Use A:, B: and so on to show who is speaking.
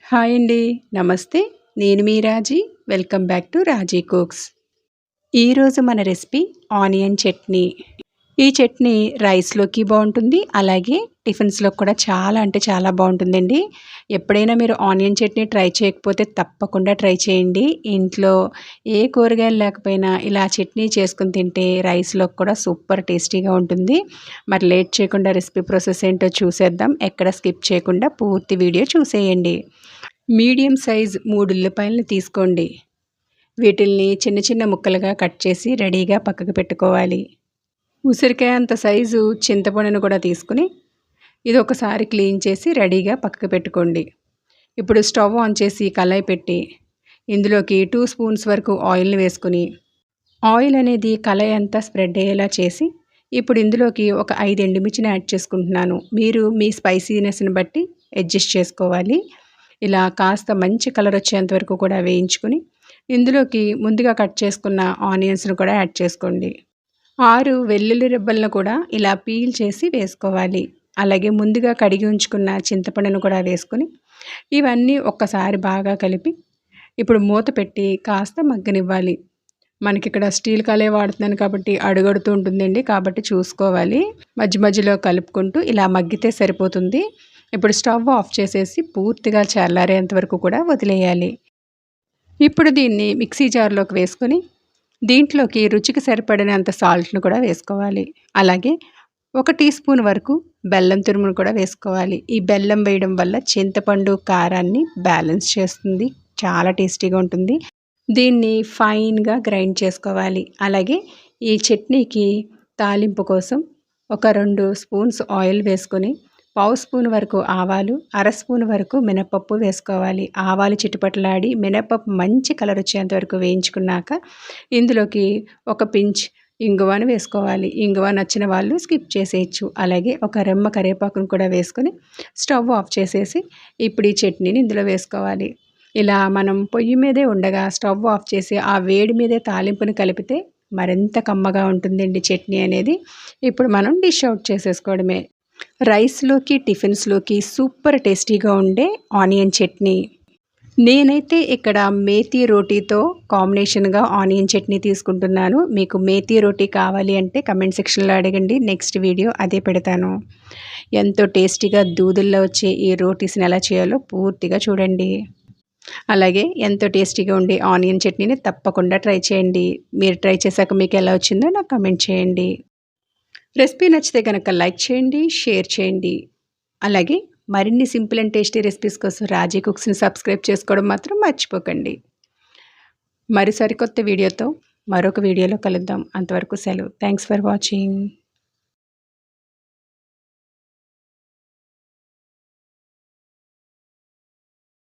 A: Hi అండి. నమస్తే. నేను మీ Raji. Welcome back to Raji cooks. ఈరోజు మన రెసిపీ ఆనియన్ చట్నీ. ఈ చట్నీ రైస్‌లోకి బావుంటుంది. అలాగే టిఫిన్స్‌లో కూడా చాలా అంటే చాలా బావుంటుందండి. ఎప్పుడైనా మీరు ఆనియన్ చట్నీ ట్రై చేయకపోతే తప్పకుండా ట్రై చేయండి. ఇంట్లో ఏ కూరగాయలు లేకపోయినా ఇలా చట్నీ చేసుకొని తింటే రైస్‌లోకి కూడా సూపర్ టేస్టీగా ఉంటుంది. మరి లేట్ చేయకుండా రెసిపీ ప్రాసెస్ ఏంటో చూసేద్దాం. ఎక్కడ స్కిప్ చేయకుండా పూర్తి వీడియో చూసేయండి. మీడియం సైజ్ 3 ఉల్లిపాయలని తీసుకోండి. వీటిల్ని చిన్న చిన్న ముక్కలుగా కట్ చేసి రెడీగా పక్కకు పెట్టుకోవాలి. ఉసిరికాయ అంత సైజు చింతపండును కూడా తీసుకుని ఇది ఒకసారి క్లీన్ చేసి రెడీగా పక్కకు పెట్టుకోండి. ఇప్పుడు స్టవ్ ఆన్ చేసి కళాయి పెట్టి ఇందులోకి 2 స్పూన్స్ వరకు ఆయిల్ని వేసుకుని ఆయిల్ అనేది కళాయి అంతా స్ప్రెడ్ అయ్యేలా చేసి ఇప్పుడు ఇందులోకి ఒక 5 ఎండుమిర్చిని యాడ్ చేసుకుంటున్నాను. మీరు మీ స్పైసీనెస్ని బట్టి అడ్జస్ట్ చేసుకోవాలి. ఇలా కాస్త మంచి కలర్ వచ్చేంత వరకు కూడా వేయించుకుని ఇందులోకి ముందుగా కట్ చేసుకున్న ఆనియన్స్ను కూడా యాడ్ చేసుకోండి. 6 వెల్లుల్లి రెబ్బలను కూడా ఇలా పీల్ చేసి వేసుకోవాలి. అలాగే ముందుగా కడిగి ఉంచుకున్న చింతపండును కూడా వేసుకొని ఇవన్నీ ఒక్కసారి బాగా కలిపి ఇప్పుడు మూత పెట్టి కాస్త మగ్గనివ్వాలి. మనకిక్కడ స్టీల్ కళాయి వాడుతున్నాను కాబట్టి అడుగడుతూ ఉంటుందండి. కాబట్టి చూసుకోవాలి. మధ్య మధ్యలో కలుపుకుంటూ ఇలా మగ్గితే సరిపోతుంది. ఇప్పుడు స్టవ్ ఆఫ్ చేసేసి పూర్తిగా చల్లారేంత వరకు కూడా వదిలేయాలి. ఇప్పుడు దీన్ని మిక్సీ జార్లోకి వేసుకొని దీంట్లోకి రుచికి సరిపడినంత సాల్ట్ను కూడా వేసుకోవాలి. అలాగే 1 టీ స్పూన్ వరకు బెల్లం తురుమును కూడా వేసుకోవాలి. ఈ బెల్లం వేయడం వల్ల చింతపండు కారాన్ని బ్యాలెన్స్ చేస్తుంది. చాలా టేస్టీగా ఉంటుంది. దీన్ని ఫైన్గా గ్రైండ్ చేసుకోవాలి. అలాగే ఈ చట్నీకి తాలింపు కోసం ఒక 2 స్పూన్స్ ఆయిల్ వేసుకొని పావు స్పూన్ వరకు ఆవాలు, అర స్పూన్ వరకు మినపప్పు వేసుకోవాలి. ఆవాలు చిటపటలాడి మినపప్పు మంచి కలర్ వచ్చేంత వరకు వేయించుకున్నాక ఇందులోకి ఒక పించ్ ఇంగువను వేసుకోవాలి. ఇంగువ నచ్చిన వాళ్ళు స్కిప్ చేసేయచ్చు. అలాగే ఒక రెమ్మ కరివేపాకును కూడా వేసుకొని స్టవ్ ఆఫ్ చేసేసి ఇప్పుడు ఈ చట్నీని ఇందులో వేసుకోవాలి. ఇలా మనం పొయ్యి మీదే ఉండగా స్టవ్ ఆఫ్ చేసి ఆ వేడి మీదే తాలింపుని కలిపితే మరింత కమ్మగా ఉంటుందండి చట్నీ అనేది. ఇప్పుడు మనం డిష్ అవుట్ చేసేసుకోవడమే. రైస్‌లోకి, టిఫిన్స్‌లోకి సూపర్ టేస్టీగా ఉండే ఆనియన్ చట్నీ. నేనైతే ఇక్కడ మేతి రోటీతో కాంబినేషన్‌గా ఆనియన్ చట్నీ తీసుకుంటున్నాను. మీకు మేతి రోటీ కావాలి అంటే కమెంట్ సెక్షన్‌లో అడగండి. నెక్స్ట్ వీడియో అదే పెడతాను. ఎంతో టేస్టీగా దూదుల్లో వచ్చే ఈ రోటీస్‌ని ఎలా చేయాలో పూర్తిగా చూడండి. అలాగే ఎంతో టేస్టీగా ఉండే ఆనియన్ చట్నీని తప్పకుండా ట్రై చేయండి. మీరు ట్రై చేశాక మీకు ఎలా వచ్చిందో నాకు కమెంట్ చేయండి. రెసిపీ నచ్చితే కనుక లైక్ చేయండి, షేర్ చేయండి. అలాగే మరిన్ని సింపుల్ అండ్ టేస్టీ రెసిపీస్ కోసం రాజీ కుక్స్ని సబ్స్క్రైబ్ చేసుకోవడం మాత్రం మర్చిపోకండి. మరి సరికొత్త వీడియోతో మరొక వీడియోలో కలుద్దాం. అంతవరకు సెలవు. Thanks for watching.